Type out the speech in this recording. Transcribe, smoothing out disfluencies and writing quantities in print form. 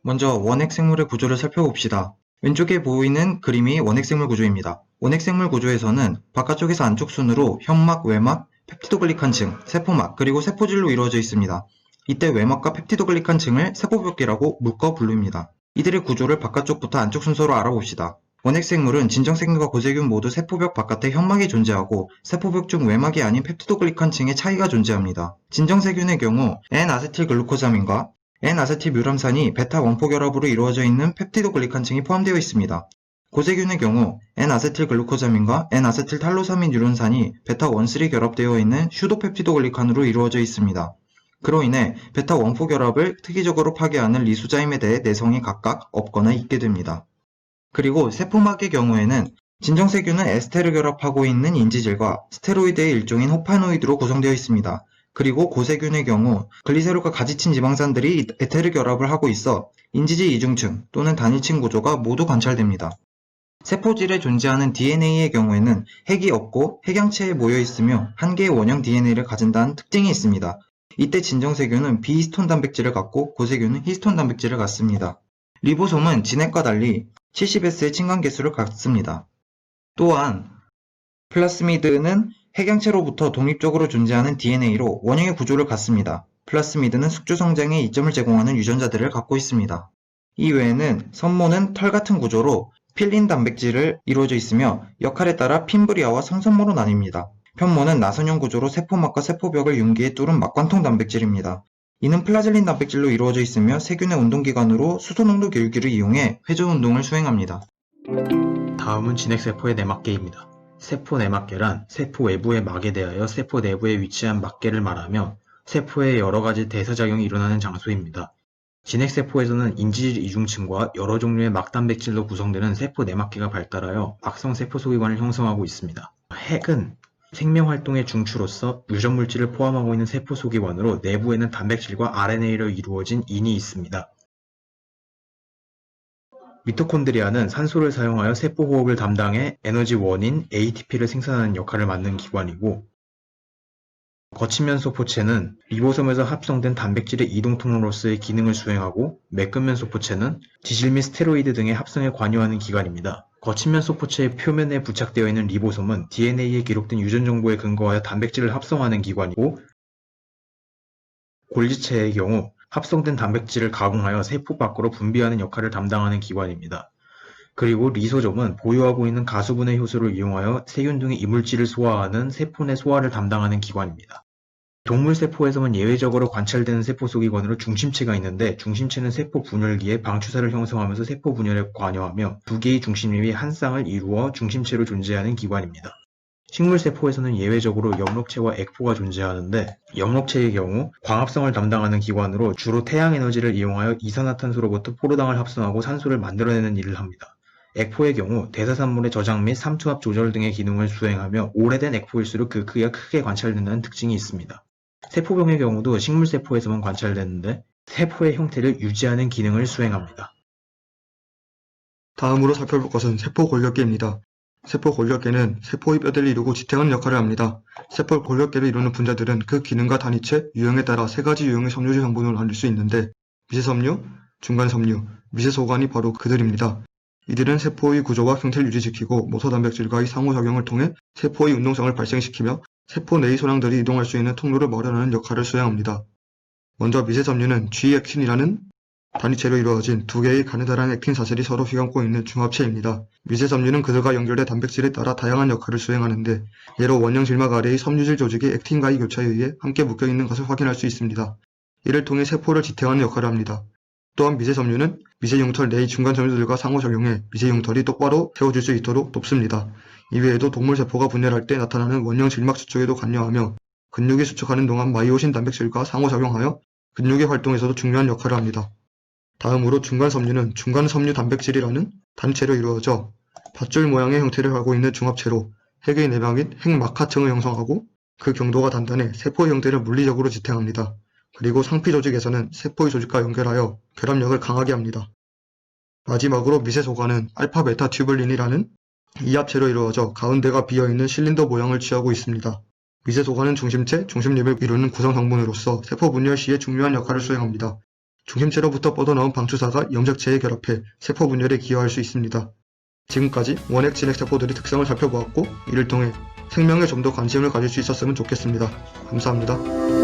먼저 원핵생물의 구조를 살펴봅시다. 왼쪽에 보이는 그림이 원핵생물 구조입니다. 원핵생물 구조에서는 바깥쪽에서 안쪽 순으로 현막, 외막, 펩티도글리칸 층, 세포막, 그리고 세포질로 이루어져 있습니다. 이때 외막과 펩티도글리칸 층을 세포벽이라고 묶어 부릅니다. 이들의 구조를 바깥쪽부터 안쪽 순서로 알아봅시다. 원핵생물은 진정세균과 고세균 모두 세포벽 바깥에 현막이 존재하고 세포벽 중 외막이 아닌 펩티도글리칸 층의 차이가 존재합니다. 진정세균의 경우 N-아세틸글루코사민과 N-아세틸뮤람산이 베타 원포 결합으로 이루어져 있는 펩티도글리칸 층이 포함되어 있습니다. 고세균의 경우 N-아세틸글루코사민과 N-아세틸탈로사민 유론산이 베타 1,3 결합되어 있는 슈도펩티도글리칸으로 이루어져 있습니다. 그로 인해 베타 원포 결합을 특이적으로 파괴하는 리소자임에 대해 내성이 각각 없거나 있게 됩니다. 그리고 세포막의 경우에는 진정세균은 에스테르 결합하고 있는 인지질과 스테로이드의 일종인 호파노이드로 구성되어 있습니다. 그리고 고세균의 경우 글리세롤과 가지친 지방산들이 에테르 결합을 하고 있어 인지질 이중층 또는 단일층 구조가 모두 관찰됩니다. 세포질에 존재하는 DNA의 경우에는 핵이 없고 핵양체에 모여 있으며 한 개의 원형 DNA를 가진다는 특징이 있습니다. 이때 진정세균은 비히스톤 단백질을 갖고 고세균은 히스톤 단백질을 갖습니다. 리보솜은 진핵과 달리 70S의 친간 개수를 갖습니다. 또한 플라스미드는 핵양체로부터 독립적으로 존재하는 DNA로 원형의 구조를 갖습니다. 플라스미드는 숙주 성장에 이점을 제공하는 유전자들을 갖고 있습니다. 이 외에는 선모는 털 같은 구조로 필린 단백질을 이루어져 있으며 역할에 따라 핀브리아와 성선모로 나뉩니다. 편모는 나선형 구조로 세포막과 세포벽을 융기에 뚫은 막관통 단백질입니다. 이는 플라젤린 단백질로 이루어져 있으며 세균의 운동기관으로 수소농도 교육기를 이용해 회전 운동을 수행합니다. 다음은 진핵세포의 내막계입니다. 세포 내막계란 세포 외부의 막에 대하여 세포 내부에 위치한 막계를 말하며 세포의 여러가지 대사작용이 일어나는 장소입니다. 진핵세포에서는 인지질 이중층과 여러 종류의 막단백질로 구성되는 세포 내막계가 발달하여 악성 세포 소기관을 형성하고 있습니다. 핵은 생명활동의 중추로서 유전물질을 포함하고 있는 세포 소기관으로 내부에는 단백질과 RNA로 이루어진 인이 있습니다. 미토콘드리아는 산소를 사용하여 세포 호흡을 담당해 에너지 원인 ATP를 생산하는 역할을 맡는 기관이고, 거친면소포체는 리보솜에서 합성된 단백질의 이동 통로로서의 기능을 수행하고, 매끈면소포체는 지질 및 스테로이드 등의 합성에 관여하는 기관입니다. 거친면소포체의 표면에 부착되어 있는 리보솜은 DNA에 기록된 유전 정보에 근거하여 단백질을 합성하는 기관이고, 골지체의 경우 합성된 단백질을 가공하여 세포 밖으로 분비하는 역할을 담당하는 기관입니다. 그리고 리소솜은 보유하고 있는 가수분해 효소를 이용하여 세균 등의 이물질을 소화하는 세포 내 소화를 담당하는 기관입니다. 동물세포에서만 예외적으로 관찰되는 세포 소기관으로 중심체가 있는데, 중심체는 세포 분열기에 방추사를 형성하면서 세포 분열에 관여하며 두 개의 중심립이 한 쌍을 이루어 중심체로 존재하는 기관입니다. 식물세포에서는 예외적으로 엽록체와 액포가 존재하는데, 엽록체의 경우 광합성을 담당하는 기관으로 주로 태양에너지를 이용하여 이산화탄소로부터 포르당을 합성하고 산소를 만들어내는 일을 합니다. 액포의 경우 대사산물의 저장 및 삼투압 조절 등의 기능을 수행하며 오래된 액포일수록 그 크기가 크게 관찰된다는 특징이 있습니다. 세포병의 경우도 식물세포에서만 관찰되는데 세포의 형태를 유지하는 기능을 수행합니다. 다음으로 살펴볼 것은 세포 골격계입니다. 세포 골격계는 세포의 뼈대를 이루고 지탱하는 역할을 합니다. 세포 골격계를 이루는 분자들은 그 기능과 단위체, 유형에 따라 세 가지 유형의 섬유질 성분으로 나눌 수 있는데, 미세섬유, 중간섬유, 미세소관이 바로 그들입니다. 이들은 세포의 구조와 형태를 유지시키고 모터단백질과의 상호작용을 통해 세포의 운동성을 발생시키며 세포 내의 소량들이 이동할 수 있는 통로를 마련하는 역할을 수행합니다. 먼저 미세섬유는 G-액틴이라는 단위체로 이루어진 두 개의 가느다란 액틴 사슬이 서로 휘감고 있는 중합체입니다. 미세섬유는 그들과 연결된 단백질에 따라 다양한 역할을 수행하는데, 예로 원형 질막 아래의 섬유질 조직이 액틴과의 교차에 의해 함께 묶여있는 것을 확인할 수 있습니다. 이를 통해 세포를 지탱하는 역할을 합니다. 또한 미세섬유는 미세융털 내의 중간섬유들과 상호작용해 미세융털이 똑바로 세워질 수 있도록 돕습니다. 이외에도 동물세포가 분열할 때 나타나는 원형 질막 수축에도 관여하며 근육이 수축하는 동안 마이오신 단백질과 상호작용하여 근육의 활동에서도 중요한 역할을 합니다. 다음으로 중간섬유는 중간섬유 단백질이라는 단체로 이루어져 밧줄 모양의 형태를 하고 있는 중합체로 핵의 내막인 핵막하층을 형성하고 그 경도가 단단해 세포의 형태를 물리적으로 지탱합니다. 그리고 상피 조직에서는 세포의 조직과 연결하여 결합력을 강하게 합니다. 마지막으로 미세소관은 알파 베타 튜블린이라는 이합체로 이루어져 가운데가 비어있는 실린더 모양을 취하고 있습니다. 미세소관은 중심체, 중심립을 이루는 구성 성분으로서 세포 분열 시에 중요한 역할을 수행합니다. 중심체로부터 뻗어나온 방추사가 영적체에 결합해 세포 분열에 기여할 수 있습니다. 지금까지 원핵 진핵 세포들의 특성을 살펴보았고, 이를 통해 생명에 좀 더 관심을 가질 수 있었으면 좋겠습니다. 감사합니다.